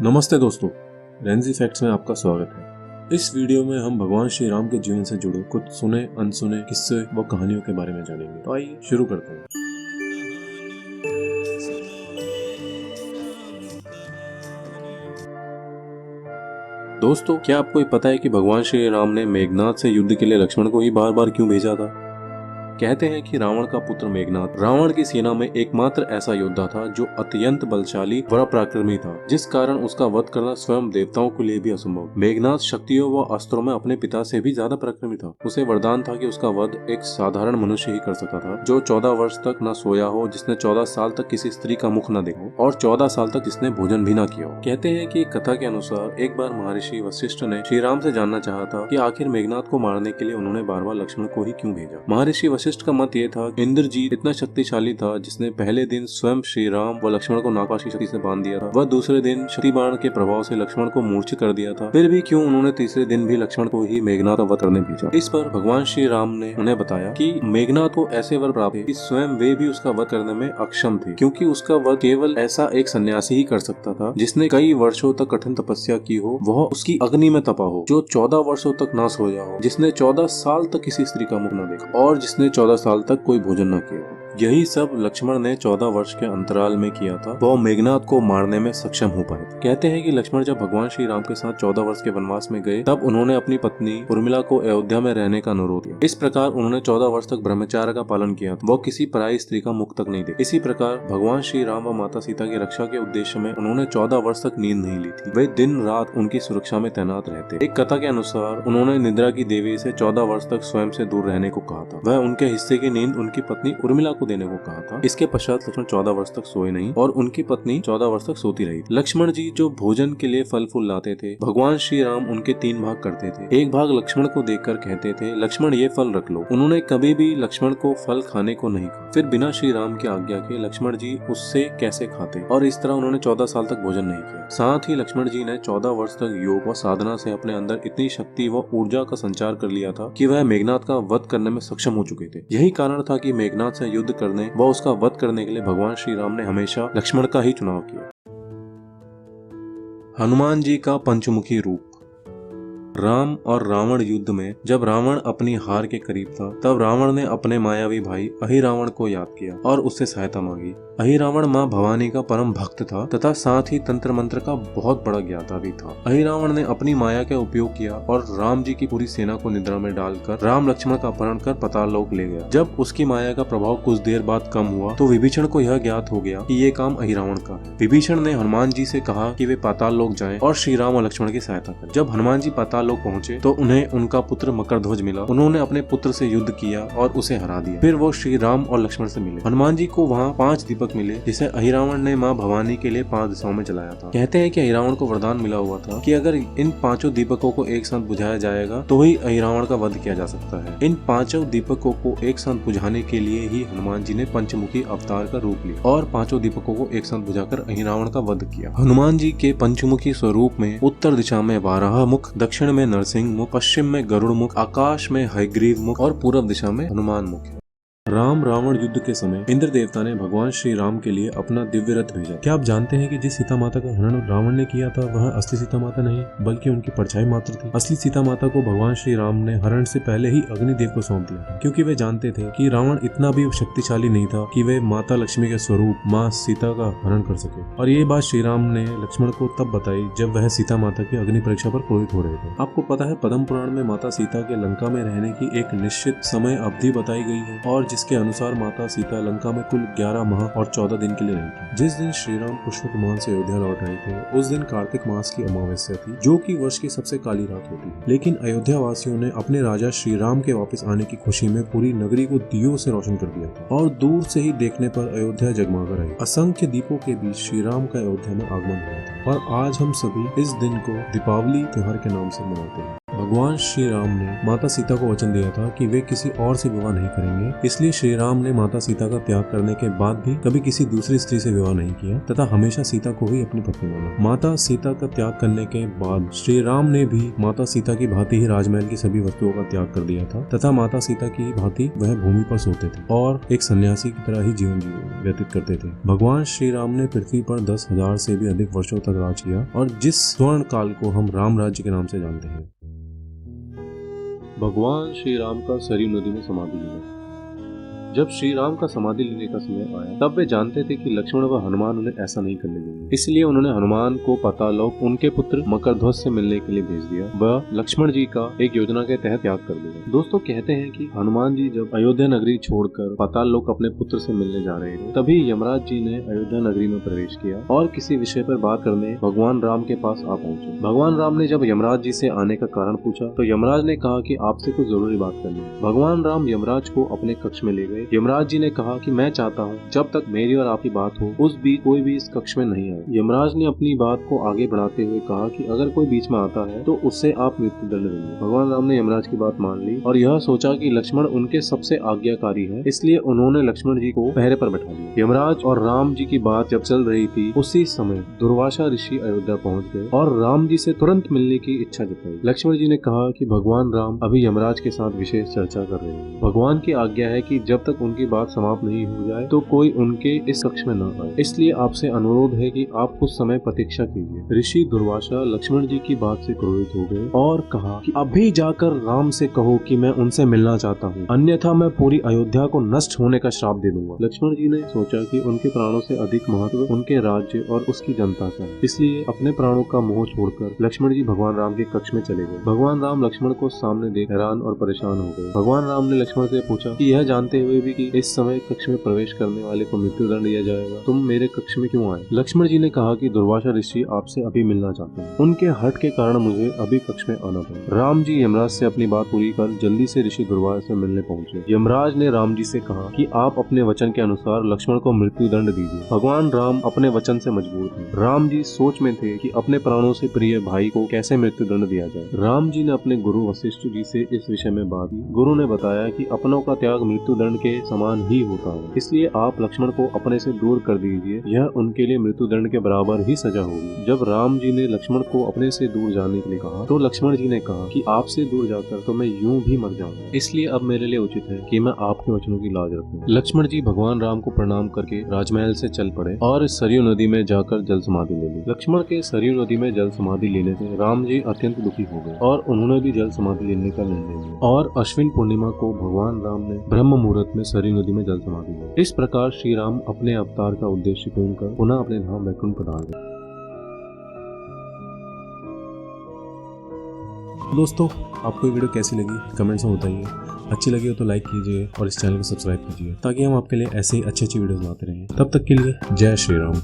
नमस्ते दोस्तों, Renzi facts में आपका स्वागत है। इस वीडियो में हम भगवान श्री राम के जीवन से जुड़े कुछ सुने अनसुने किस्से व कहानियों के बारे में जानेंगे। तो आइए शुरू करते हैं। दोस्तों, क्या आपको ये पता है कि भगवान श्री राम ने मेघनाद से युद्ध के लिए लक्ष्मण को ही बार बार क्यों भेजा था? कहते हैं कि रावण का पुत्र मेघनाद रावण की सेना में एकमात्र ऐसा योद्धा था जो अत्यंत बलशाली व पराक्रमी था, जिस कारण उसका वध करना स्वयं देवताओं के लिए भी असंभव। मेघनाद शक्तियों व अस्त्रों में अपने पिता से भी ज्यादा पराक्रमी था। उसे वरदान था कि उसका वध एक साधारण मनुष्य ही कर सकता था, जो 14 वर्ष तक न सोया हो, जिसने 14 साल तक किसी स्त्री का मुख न देखा और 14 साल तक जिसने भोजन भी न किया हो। कहते हैं कि कथा के अनुसार एक बार महर्षि वशिष्ठ ने श्री राम से जानना चाहा था कि आखिर मेघनाद को मारने के लिए उन्होंने बार बार लक्ष्मण को ही क्यों भेजा। महर्षि वशिष्ठ का मत ये था, इंद्रजीत इतना शक्तिशाली था जिसने पहले दिन स्वयं श्री राम व लक्ष्मण को नागपाश की शक्ति से बांध दिया था। वह दूसरे दिन शक्ति बाण के प्रभाव से लक्ष्मण को मूर्छित कर दिया था। फिर भी क्यों उन्होंने तीसरे दिन भी लक्ष्मण को ही मेघनाद का वध करने भेजा? इस पर भगवान श्री राम ने उन्हें बताया कि मेघनाद को ऐसे वर प्राप्त है कि स्वयं वे भी उसका वध करने में अक्षम थे, क्योंकि उसका वध केवल ऐसा एक सन्यासी ही कर सकता था जिसने कई वर्षों तक कठिन तपस्या की हो, वह उसकी अग्नि में तपा हो, जो 14 वर्षों तक ना सोया हो, जिसने 14 साल तक किसी स्त्री का मुख न देखा और जिसने 14 साल तक कोई भोजन न किया। यही सब लक्ष्मण ने 14 वर्ष के अंतराल में किया था, वह मेघनाद को मारने में सक्षम हो पाए थे। कहते हैं कि लक्ष्मण जब भगवान श्री राम के साथ 14 वर्ष के वनवास में गए, तब उन्होंने अपनी पत्नी उर्मिला को अयोध्या में रहने का अनुरोध किया। इस प्रकार उन्होंने 14 वर्ष तक ब्रह्मचार्य का पालन किया। वह किसी पराई स्त्री का मुख तक नहीं देखी। इसी प्रकार भगवान श्री राम व माता सीता की रक्षा के उद्देश्य में उन्होंने 14 वर्ष तक नींद नहीं ली थी। वे दिन रात उनकी सुरक्षा में तैनात रहते। एक कथा के अनुसार उन्होंने निद्रा की देवी से 14 वर्ष तक स्वयं से दूर रहने को कहा था। वह उनके हिस्से की नींद उनकी पत्नी उर्मिला को देने को कहा था। इसके पश्चात लक्ष्मण 14 वर्ष तक सोए नहीं और उनकी पत्नी 14 वर्ष तक सोती रही। लक्ष्मण जी जो भोजन के लिए फल फूल लाते थे, भगवान श्री राम उनके 3 भाग करते थे। एक भाग लक्ष्मण को देकर कहते थे, लक्ष्मण ये फल रख लो। उन्होंने कभी भी लक्ष्मण को फल खाने को नहीं कहा। फिर बिना श्री राम की आज्ञा के लक्ष्मण जी उससे कैसे खाते, और इस तरह उन्होंने 14 साल तक भोजन नहीं किया। साथ ही लक्ष्मण जी ने 14 वर्ष तक योग व साधना से अपने अंदर इतनी शक्ति व ऊर्जा का संचार कर लिया था कि वह मेघनाद का वध करने में सक्षम हो चुके थे। यही कारण था कि मेघनाद से युद्ध करने व उसका वध करने के लिए भगवान श्री राम ने हमेशा लक्ष्मण का ही चुनाव किया। हनुमान जी का पंचमुखी रूप। राम और रावण युद्ध में जब रावण अपनी हार के करीब था, तब रावण ने अपने मायावी भाई अहिरावण को याद किया और उससे सहायता मांगी। अहिरावण माँ भवानी का परम भक्त था तथा साथ ही तंत्र मंत्र का बहुत बड़ा ज्ञाता भी था। अहिरावण ने अपनी माया का उपयोग किया और राम जी की पूरी सेना को निद्रा में डालकर राम लक्ष्मण का अपहरण कर पाताल लोक ले गया। जब उसकी माया का प्रभाव कुछ देर बाद कम हुआ, तो विभीषण को यह ज्ञात हो गया कि ये काम अहिरावण का है। विभीषण ने हनुमान जी से कहा कि वे पाताल लोक जाएं और श्री राम और लक्ष्मण की सहायता करें। जब हनुमान जी पाताल लोक पहुंचे तो उन्हें उनका पुत्र मकरध्वज मिला। उन्होंने अपने पुत्र से युद्ध किया और उसे हरा दिया। फिर वो श्री राम और लक्ष्मण से मिले। हनुमान जी को वहाँ 5 दीपक मिले, जिसे अहिरावण ने माँ भवानी के लिए 5 दिशाओं में जलाया था। कहते हैं कि अहिरावण को वरदान मिला हुआ था कि अगर इन 5 दीपकों को एक साथ बुझाया जाएगा तो ही अहिरावण का वध किया जा सकता है। इन 5 दीपकों को एक साथ बुझाने के लिए ही हनुमान जी ने पंचमुखी अवतार का रूप लिया और 5 दीपकों को एक साथ बुझाकर अहिरावण का वध किया। हनुमान जी के पंचमुखी स्वरूप में उत्तर दिशा में वाराह मुख, दक्षिण में नरसिंह मुख, पश्चिम में गरुड़ मुख, आकाश में हयग्रीव मुख और पूर्व दिशा में हनुमान मुख है। राम रावण युद्ध के समय इंद्र देवता ने भगवान श्री राम के लिए अपना दिव्य रथ भेजा। क्या आप जानते हैं कि जिस सीता माता का हरण रावण ने किया था वह असली सीता माता नहीं, बल्कि उनकी परछाई मात्र थी। असली सीता माता को भगवान श्री राम ने हरण से पहले ही अग्निदेव को सौंप दिया था, क्योंकि वे जानते थे कि रावण इतना भी शक्तिशाली नहीं था कि वे माता लक्ष्मी के स्वरूप माँ सीता का हरण कर सके। और ये बात श्री राम ने लक्ष्मण को तब बताई जब वह सीता माता की अग्नि परीक्षा पर क्रोधित हो रहे थे। आपको पता है, पद्म पुराण में माता सीता के लंका में रहने की एक निश्चित समय अवधि बताई गई है और जिसके अनुसार माता सीता लंका में कुल 11 माह और 14 दिन के लिए रही थी। जिस दिन श्री राम पुष्पक विमान से अयोध्या लौट रहे थे, उस दिन कार्तिक मास की अमावस्या थी, जो कि वर्ष की सबसे काली रात होती है। लेकिन अयोध्या वासियों ने अपने राजा श्री राम के वापस आने की खुशी में पूरी नगरी को दियों से रोशन कर दिया था और दूर से ही देखने पर अयोध्या जगमगा कर आई। असंख्य दीपों के बीच श्री राम का अयोध्या में आगमन हुआ था और आज हम सभी इस दिन को दीपावली त्योहार के नाम से मनाते हैं। भगवान श्री राम ने माता सीता को वचन दिया था कि वे किसी और से विवाह नहीं करेंगे, इसलिए श्री राम ने माता सीता का त्याग करने के बाद भी कभी किसी दूसरी स्त्री से विवाह नहीं किया तथा हमेशा सीता को ही अपनी पत्नी माना। माता सीता का त्याग करने के बाद श्री राम ने भी माता सीता की भांति ही राजमहल की सभी वस्तुओं का त्याग कर दिया था तथा माता सीता की भांति वह भूमि पर सोते थे और एक सन्यासी की तरह ही जीवन व्यतीत करते थे। भगवान श्री राम ने पृथ्वी पर 10,000 से भी अधिक वर्षों तक राज किया और जिस स्वर्ण काल को हम राम राज्य के नाम से जानते हैं। भगवान श्री राम का सरयू नदी में समाधि लेना। जब श्री राम का समाधि लेने का समय आया तब वे जानते थे कि लक्ष्मण व हनुमान उन्हें ऐसा नहीं करने देंगे, इसलिए उन्होंने हनुमान को पाताललोक उनके पुत्र मकरध्वज से मिलने के लिए भेज दिया। वह लक्ष्मण जी का एक योजना के तहत त्याग कर दिया। दोस्तों कहते हैं कि हनुमान जी जब अयोध्या नगरी छोड़कर पाताललोक अपने पुत्र से मिलने जा रहे थे तभी यमराज जी ने अयोध्या नगरी में प्रवेश किया और किसी विषय पर बात करने भगवान राम के पास आ पहुंचे। भगवान राम ने जब यमराज जी से आने का कारण पूछा तो यमराज ने कहा कि आपसे कुछ जरूरी बात करनी है। भगवान राम यमराज को अपने कक्ष में ले गए। यमराज जी ने कहा कि मैं चाहता हूँ जब तक मेरी और आपकी बात हो उस बीच कोई भी इस कक्ष में नहीं आए। यमराज ने अपनी बात को आगे बढ़ाते हुए कहा कि अगर कोई बीच में आता है तो उससे आप मृत्यु दंड देंगे। भगवान राम ने यमराज की बात मान ली और यह सोचा कि लक्ष्मण उनके सबसे आज्ञाकारी है, इसलिए उन्होंने लक्ष्मण जी को पहरे पर बैठा दिया। यमराज और राम जी की बात जब चल रही थी उसी समय दुर्वासा ऋषि अयोध्या पहुँच गए और राम जी से तुरंत मिलने की इच्छा जताई। लक्ष्मण जी ने कहा कि भगवान राम अभी यमराज के साथ विशेष चर्चा कर रहे हैं। भगवान की आज्ञा है कि जब तक उनकी बात समाप्त नहीं हो जाए तो कोई उनके इस कक्ष में न आए, इसलिए आपसे अनुरोध है कि आप कुछ समय प्रतीक्षा कीजिए। ऋषि दुर्वासा लक्ष्मण जी की बात से क्रोधित हो गए और कहा कि अभी जाकर राम से कहो कि मैं उनसे मिलना चाहता हूँ, अन्यथा मैं पूरी अयोध्या को नष्ट होने का श्राप दे दूंगा। लक्ष्मण जी ने सोचा कि उनके प्राणों से अधिक महत्व उनके राज्य और उसकी जनता का है, इसलिए अपने प्राणों का मोह छोड़कर लक्ष्मण जी भगवान राम के कक्ष में चले गए। भगवान राम लक्ष्मण को सामने देख हैरान और परेशान हो गए। भगवान राम ने लक्ष्मण से पूछा कि यह जानते हुए भी कि इस समय कक्ष में प्रवेश करने वाले को मृत्यु दंड दिया जाएगा, तुम मेरे कक्ष में क्यों आए? लक्ष्मण जी ने कहा कि दुर्वासा ऋषि आपसे अभी मिलना चाहते हैं, उनके हट के कारण मुझे अभी कक्ष में आना पड़ा। राम जी यमराज से अपनी बात पूरी कर जल्दी से ऋषि दुर्वासा से मिलने पहुंचे। यमराज ने राम जी से कहा कि आप अपने वचन के अनुसार लक्ष्मण को मृत्यु दंड दीजिए। भगवान राम अपने वचन से मजबूर थे। राम जी सोच में थे कि अपने प्राणों से प्रिय भाई को कैसे मृत्यु दंड दिया जाए। राम जी ने अपने गुरु वशिष्ठ जी से इस विषय में बात की। गुरु ने बताया कि अपनों का त्याग मृत्यु दंड के समान ही होता है, इसलिए आप लक्ष्मण को अपने से दूर कर दीजिए, यह उनके लिए मृत्यु दंड के बराबर ही सजा होगी। जब राम जी ने लक्ष्मण को अपने से दूर जाने के लिए कहा तो लक्ष्मण जी ने कहा कि आपसे दूर जाकर तो मैं यूं भी मर जाऊंगा, इसलिए अब मेरे लिए उचित है कि मैं आपके वचनों की लाज रखूं। लक्ष्मण जी भगवान राम को प्रणाम करके राजमहल से चल पड़े और सरयू नदी में जाकर जल समाधि ले ली। लक्ष्मण के सरयू नदी में जल समाधि लेने से राम जी अत्यंत दुखी हो गए और उन्होंने भी जल समाधि लेने का निर्णय लिया और अश्विन पूर्णिमा को भगवान राम ने ब्रह्म मुहूर्त में सरयू नदी में जल समाधि ली। इस प्रकार श्री राम अपने अवतार का उद्देश्य पूर्ण कर पुनः अपने धाम वैकुंठ पधार गए। दोस्तों आपको ये वीडियो कैसी लगी कमेंट्स में बताइए। अच्छी लगी हो तो लाइक कीजिए और इस चैनल को सब्सक्राइब कीजिए ताकि हम आपके लिए ऐसे ही अच्छी वीडियोस लाते रहें। तब तक के लिए जय श्री राम।